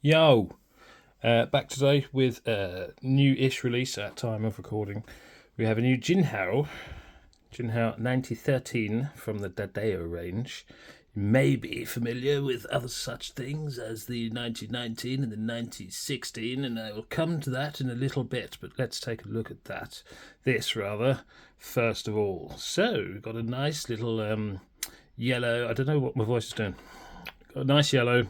Yo, back today with a new-ish release at time of recording. We have a new Jinhao 9013 from the Dadao range. You may be familiar with other such things as the 9019 and the 9016, and I will come to that in a little bit, but let's take a look at that. This, rather, first of all. So, we've got a nice little yellow, I don't know what my voice is doing. Got a nice yellow,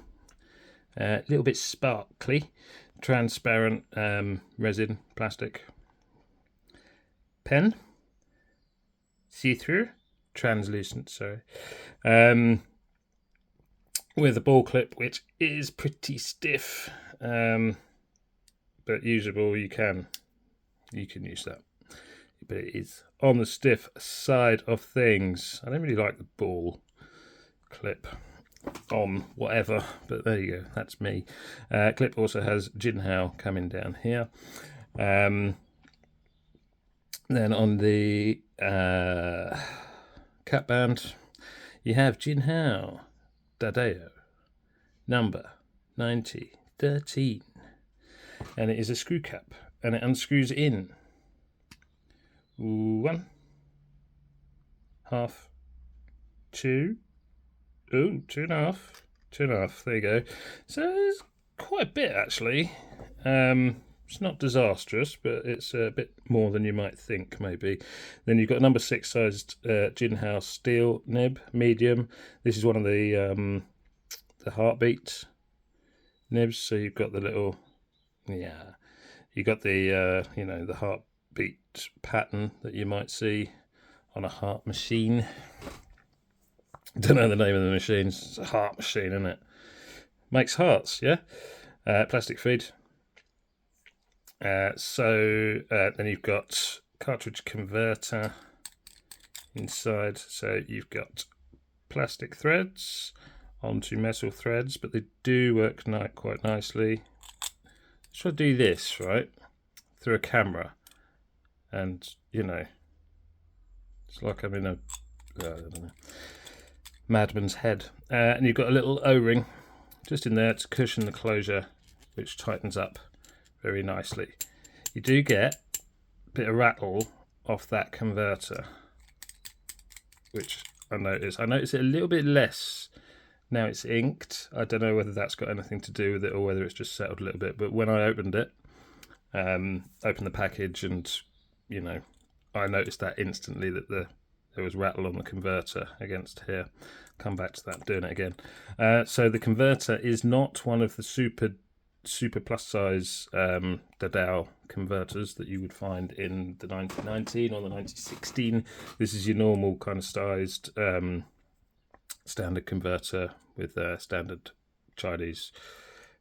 a little bit sparkly, transparent resin, plastic pen, see-through, translucent, sorry, with a ball clip which is pretty stiff, but usable. You can use that, but it is on the stiff side of things. I don't really like the ball clip on whatever, but there you go, that's me. Clip also has Jinhao coming down here. Then on the cap band you have Jinhao Dadao number 9013, and it is a screw cap, and it unscrews in 1, half, 2, 2.5. There you go. So it's quite a bit actually. It's not disastrous, but it's a bit more than you might think, maybe. Then you've got number 6 sized Jinhao steel nib, medium. This is one of the heartbeat nibs. So you've got the little, you got the the heartbeat pattern that you might see on a heart machine. Don't know the name of the machine. It's a heart machine, isn't it? Makes hearts, yeah. Plastic feed. Then you've got cartridge converter inside. So you've got plastic threads onto metal threads, but they do work quite nicely. Let's do this right through a camera, and it's like I'm in a I don't know, madman's head. And you've got a little O-ring just in there to cushion the closure, which tightens up very nicely. You do get a bit of rattle off that converter, which I notice it a little bit less now it's inked. I don't know whether that's got anything to do with it or whether it's just settled a little bit, but when I opened it, opened the package, and I noticed that instantly, that there was rattle on the converter against here. Come back to that, doing it again. So the converter is not one of the super plus size Dadao converters that you would find in the 9019 or the 9016. This is your normal kind of sized standard converter with a standard Chinese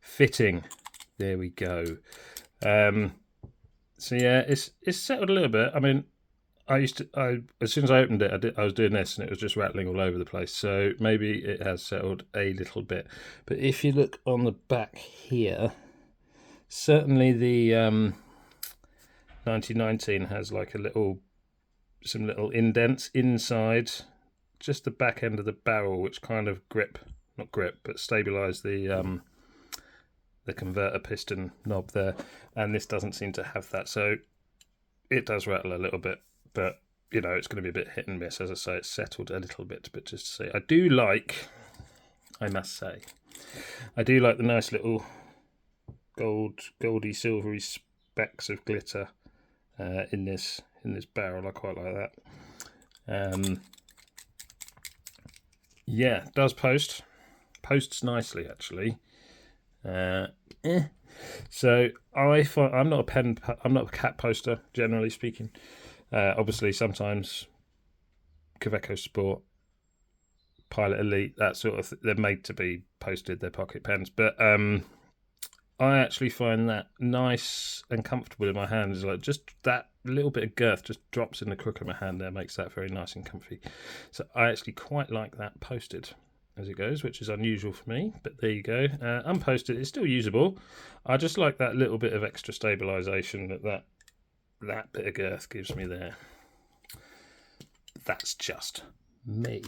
fitting. There we go. So yeah, it's settled a little bit. I mean, as soon as I opened it, I was doing this and it was just rattling all over the place. So maybe it has settled a little bit. But if you look on the back here, certainly the 9019 has like some little indents inside, just the back end of the barrel, which kind of stabilise the converter piston knob there. And this doesn't seem to have that. So it does rattle a little bit. But, it's going to be a bit hit and miss. As I say, it's settled a little bit. But just to say, I must say, I do like the nice little goldy, silvery specks of glitter in this barrel. I quite like that. Yeah, it does posts nicely actually. So I'm not a cat poster, generally speaking. Obviously, sometimes Kaweco Sport, Pilot Elite, that sort of they're made to be posted. They're pocket pens, but I actually find that nice and comfortable in my hands. Like just that little bit of girth just drops in the crook of my hand there, makes that very nice and comfy. So I actually quite like that posted as it goes, which is unusual for me, but there you go. Unposted, it's still usable. I just like that little bit of extra stabilisation that bit of girth gives me there. That's just me.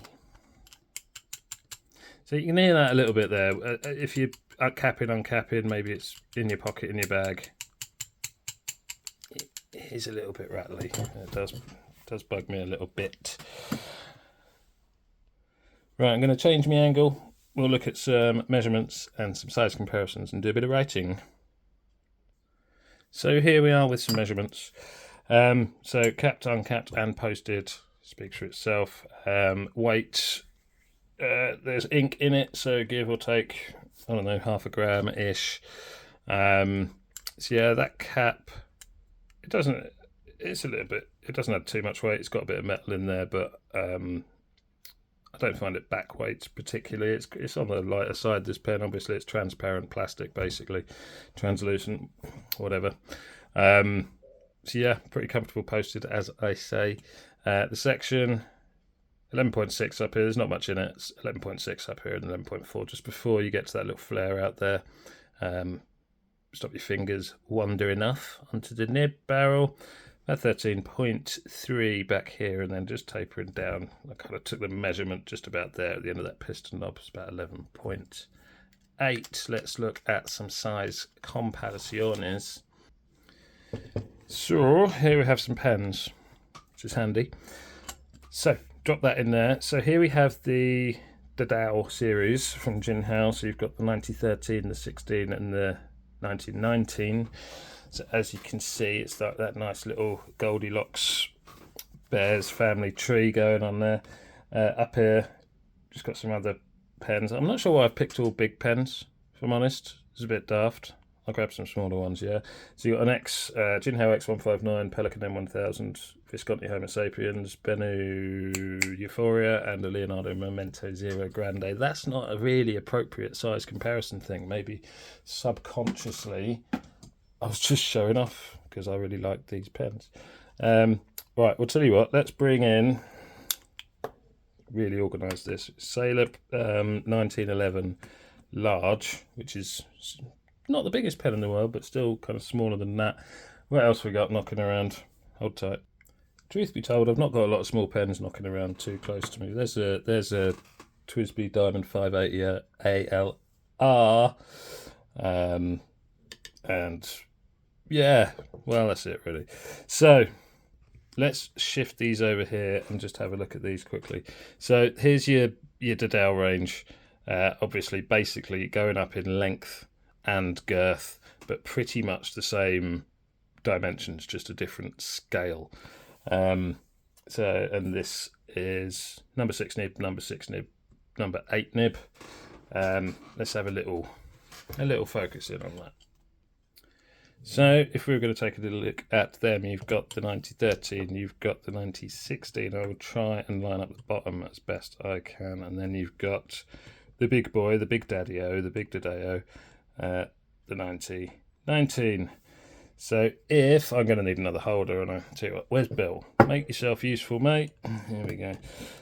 So you can hear that a little bit there. If you uncapping, maybe it's in your pocket, in your bag. It is a little bit rattly. It does bug me a little bit. Right, I'm going to change my angle. We'll look at some measurements and some size comparisons and do a bit of writing. So here we are with some measurements. So capped, uncapped and posted speaks for itself. Weight, there's ink in it, so give or take, I don't know, 0.5 gram-ish. So yeah, that cap, it doesn't add too much weight. It's got a bit of metal in there, but I don't find it back weight particularly. It's on the lighter side, this pen. Obviously it's transparent plastic, basically translucent, whatever. So yeah, pretty comfortable posted, as I say. The section 11.6 up here, there's not much in it. It's 11.6 up here and 11.4 just before you get to that little flare out there. Stop your fingers wander enough onto the nib barrel. About 13.3 back here, and then just tapering down. I kind of took the measurement just about there at the end of that piston knob. It's about 11.8. Let's look at some size comparaciones. So here we have some pens, which is handy. So drop that in there. So here we have the Dadao series from Jinhao. So you've got the 1913, the 16, and the 1919. So as you can see, it's that nice little Goldilocks Bears family tree going on there. Up here, just got some other pens. I'm not sure why I've picked all big pens, if I'm honest. It's a bit daft. I'll grab some smaller ones, yeah. So you've got an Jinhao X159, Pelican M1000, Visconti Homo Sapiens, Bennu Euphoria, and a Leonardo Memento Zero Grande. That's not a really appropriate size comparison thing. Maybe subconsciously I was just showing off because I really like these pens. Right, we'll tell you what, let's bring in, really organise this, Sailor 1911 large, which is not the biggest pen in the world, but still kind of smaller than that. What else we got knocking around? Hold tight. Truth be told, I've not got a lot of small pens knocking around too close to me. There's a TWSBI Diamond 580 ALR, and yeah, well, that's it really. So let's shift these over here and just have a look at these quickly. So here's your Dadao range. Obviously, basically going up in length and girth, but pretty much the same dimensions, just a different scale. And this is number 6 nib, number 6 nib, number 8 nib. Let's have a little focus in on that. So if we were going to take a little look at them, you've got the 1913, you've got the 1916. I will try and line up the bottom as best I can, and then you've got the big boy, the big Dadao, the big Dadao, the 1919. So if I'm going to need another holder, and I tell you what, where's Bill? Make yourself useful, mate. Here we go.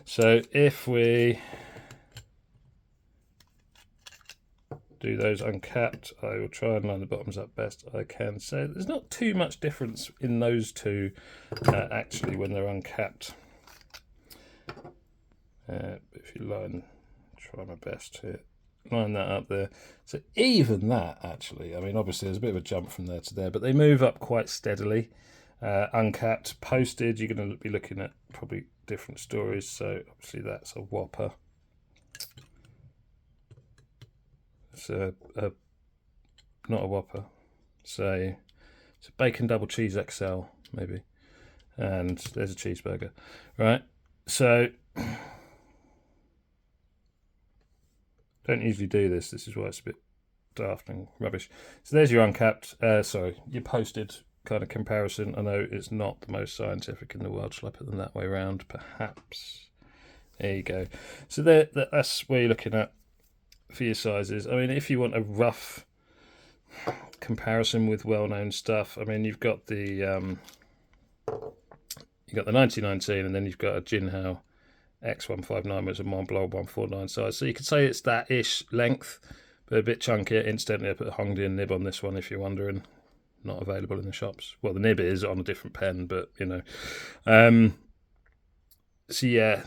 So if we do those uncapped, I will try and line the bottoms up best I can. So there's not too much difference in those two actually when they're uncapped. If you try my best to line that up there. So even that actually, I mean obviously there's a bit of a jump from there to there, but they move up quite steadily. Uncapped, posted, you're going to be looking at probably different stories. So obviously that's a whopper. It's not a whopper. So it's a bacon double cheese XL maybe, and there's a cheeseburger, right? So don't usually do this. This is why it's a bit daft and rubbish. So there's your uncapped. Sorry, your posted kind of comparison. I know it's not the most scientific in the world. Shall I put them that way around? Perhaps. There you go. So that's where you're looking at for your sizes. I mean, if you want a rough comparison with well-known stuff, I mean, you've got the 1919, and then you've got a Jinhao X159, which is a Mont Blanc 149 size. So you could say it's that ish length, but a bit chunkier. Incidentally, I put a Hongdian nib on this one, if you're wondering. Not available in the shops. Well, the nib is on a different pen, but you know. So yeah,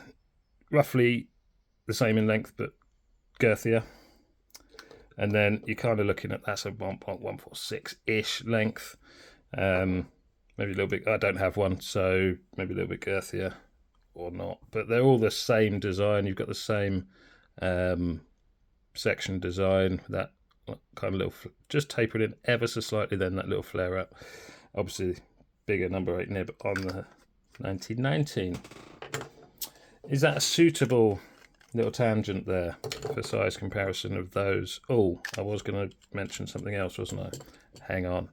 roughly the same in length, but girthier. And then you're kind of looking at that's a 1.146-ish length. Maybe a little bit, I don't have one, so maybe a little bit girthier or not. But they're all the same design. You've got the same section design, that kind of little, just tapered in ever so slightly, then that little flare up. Obviously, bigger number 8 nib on the 1919. Is that a suitable little tangent there for size comparison of those? Oh, I was going to mention something else, wasn't I? Hang on.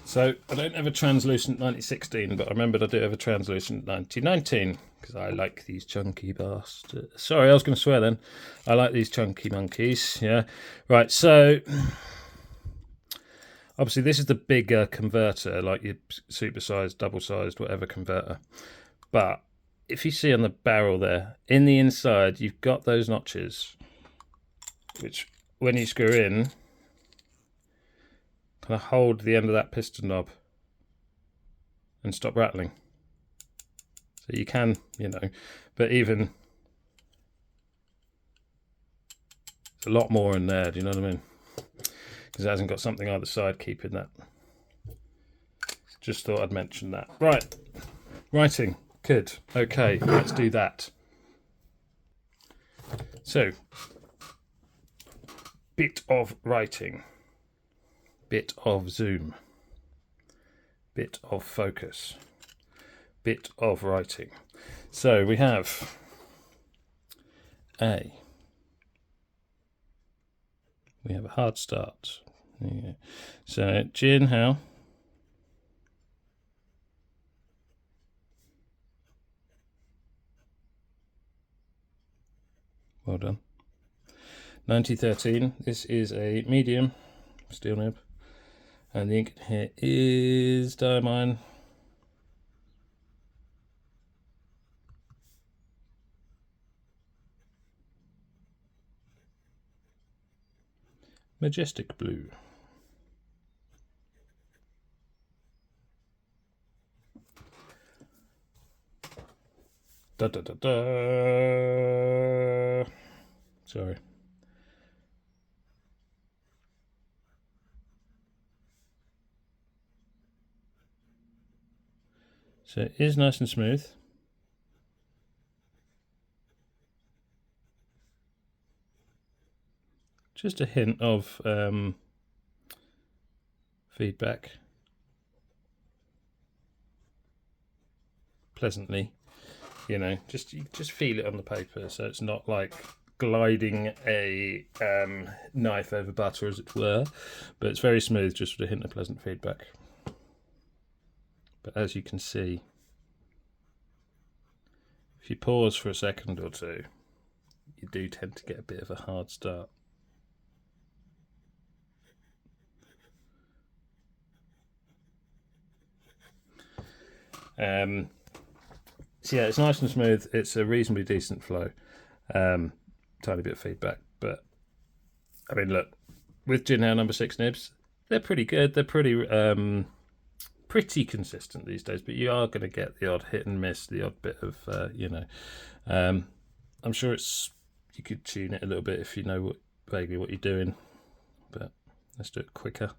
So I don't have a translucent 1916, but I remembered I do have a translucent 1919 because I like these chunky bastards. Sorry, I was going to swear then. I like these chunky monkeys. Yeah, right. So obviously this is the bigger converter, like your supersized, double-sized, whatever converter. But if you see on the barrel there, in the inside, you've got those notches, which when you screw in, kind of hold the end of that piston knob and stop rattling. So you can, but even there's a lot more in there, do you know what I mean? Because it hasn't got something either side keeping that. Just thought I'd mention that. Right, writing, good. Okay, let's do that. So, bit of writing, bit of zoom, bit of focus, bit of writing. So we have a hard start. Yeah. So Jinhao, well done. 1913. This is a medium steel nib, and the ink here is Diamine. Majestic blue. Da da da da. Sorry. So it is nice and smooth. Just a hint of feedback. Pleasantly, you just feel it on the paper, so it's not like gliding a knife over butter, as it were, but it's very smooth, just with a hint of pleasant feedback. But as you can see, if you pause for a second or two, you do tend to get a bit of a hard start. So yeah, it's nice and smooth. It's a reasonably decent flow. Tiny bit of feedback, but I mean, look, with Jinhao number 6 nibs, they're pretty good. They're pretty consistent these days, but you are going to get the odd hit and miss, the odd bit of, I'm sure you could tune it a little bit if you know vaguely what you're doing, but let's do it quicker.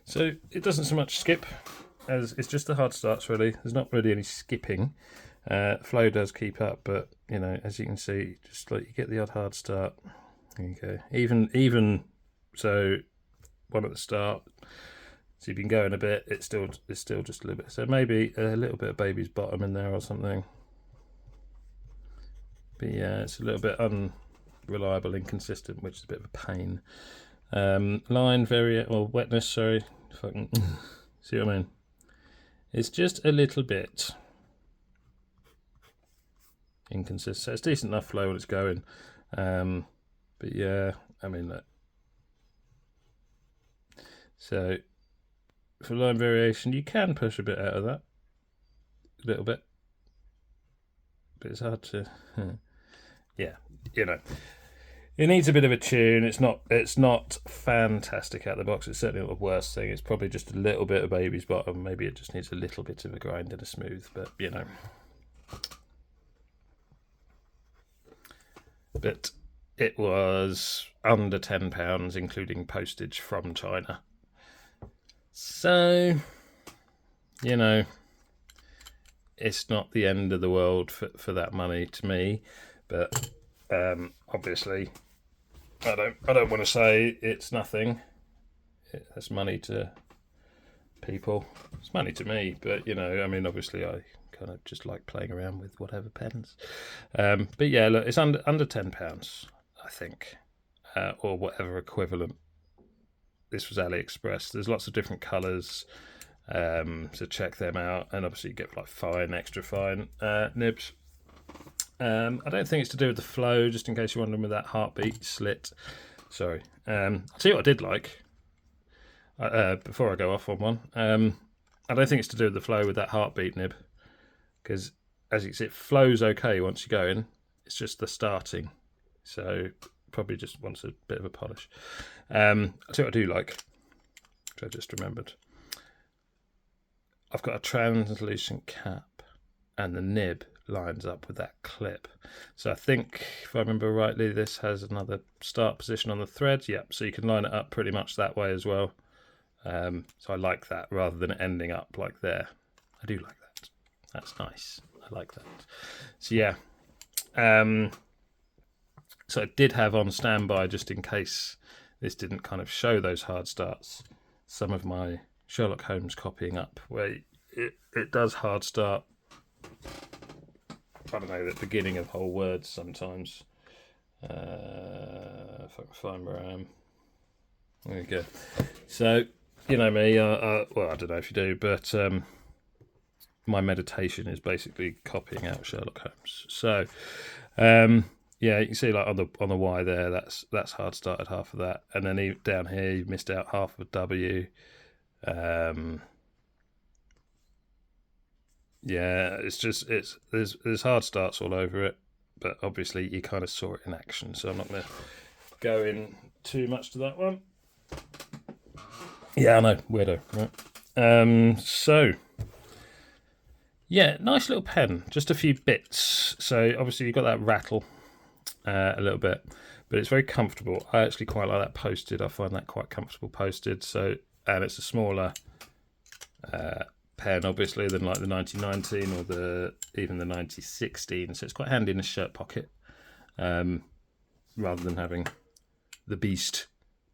So it doesn't so much skip, as it's just the hard starts really. There's not really any skipping. Flow does keep up, but as you can see, just like you get the odd hard start. There you go. Even so, one at the start. So you've been going a bit. It's still just a little bit. So maybe a little bit of baby's bottom in there or something. But yeah, it's a little bit unreliable, inconsistent, which is a bit of a pain. Line wetness, sorry, fucking see what I mean? It's just a little bit inconsistent. So it's decent enough flow when it's going, but yeah, I mean, look. So for line variation, you can push a bit out of that, a little bit, but it's hard to yeah, you know, it needs a bit of a tune. It's not fantastic out of the box. It's certainly not the worst thing. It's probably just a little bit of baby's bottom. Maybe it just needs a little bit of a grind and a smooth, but you know. But it was under £10, including postage from China. So, you know, it's not the end of the world for that money to me, but obviously, I don't want to say it's nothing. It's money to people. It's money to me, but you know, I mean, obviously, I kind of just like playing around with whatever pens. But yeah, look, it's under £10, I think, or whatever equivalent. This was AliExpress. There's lots of different colours, so check them out. And obviously, you get like fine, extra fine nibs. I don't think it's to do with the flow, just in case you're wondering with that heartbeat slit. Sorry. I'll tell you what I did like, before I go off on one. I don't think it's to do with the flow with that heartbeat nib, because as you can see, it flows okay once you go in. It's just the starting. So probably just wants a bit of a polish. I'll tell you what I do like, which I just remembered. I've got a translucent cap, and the nib lines up with that clip. So I think, if I remember rightly, this has another start position on the thread. Yep, so you can line it up pretty much that way as well. So I like that rather than ending up like there. I do like that. That's nice. I like that. So yeah. So I did have on standby, just in case this didn't kind of show those hard starts, some of my Sherlock Holmes copying up, where it does hard start, I don't know, the beginning of whole words sometimes. If I can find where I am. There we go. So, you know me, well, I don't know if you do, but my meditation is basically copying out Sherlock Holmes. So, yeah, you can see like on the Y there, that's hard started half of that, and then down here you've missed out half of a W. Yeah, there's hard starts all over it, but obviously you kind of saw it in action, so I'm not going to go in too much to that one. Yeah, I know, weirdo, right? So yeah, nice little pen, just a few bits. So obviously you've got that rattle a little bit, but it's very comfortable. I actually quite like that posted. I find that quite comfortable posted. So, and it's a smaller pen, obviously, than like the 1919 or even the 1916. So it's quite handy in a shirt pocket, rather than having the beast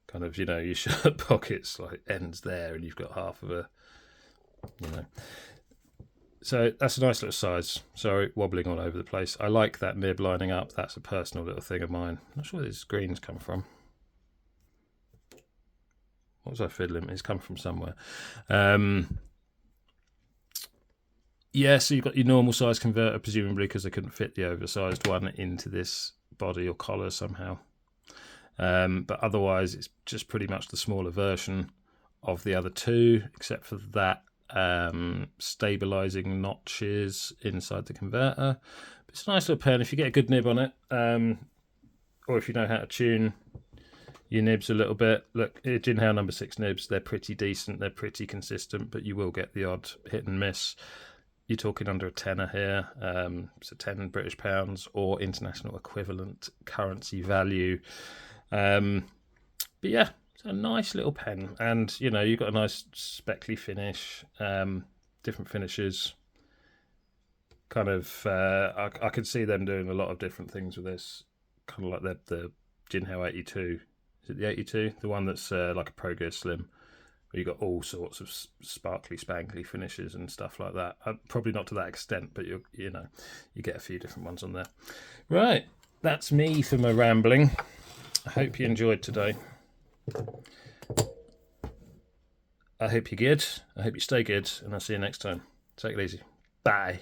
kind of, you know, your shirt pockets like ends there, and you've got half of a, you know. So that's a nice little size. Sorry, wobbling all over the place. I like that nib lining up. That's a personal little thing of mine. I'm not sure where these greens come from. What was I fiddling? It's come from somewhere. Yeah, so you've got your normal size converter, presumably because they couldn't fit the oversized one into this body or collar somehow. But otherwise, it's just pretty much the smaller version of the other two, except for that stabilizing notches inside the converter. But it's a nice little pen if you get a good nib on it, or if you know how to tune your nibs a little bit. Look, Jinhao number 6 nibs, they're pretty decent, they're pretty consistent, but you will get the odd hit and miss. You're talking under a tenner here, so 10 British pounds or international equivalent currency value. But yeah, it's a nice little pen, and you know, you've got a nice speckly finish, different finishes. Kind of, I could see them doing a lot of different things with this. Kind of like the Jinhao 82. Is it the 82? The one that's like a Pro Gear Slim, where you got all sorts of sparkly, spankly finishes and stuff like that. Probably not to that extent, but you get a few different ones on there. Right, that's me for my rambling. I hope you enjoyed today. I hope you're good. I hope you stay good, and I'll see you next time. Take it easy. Bye.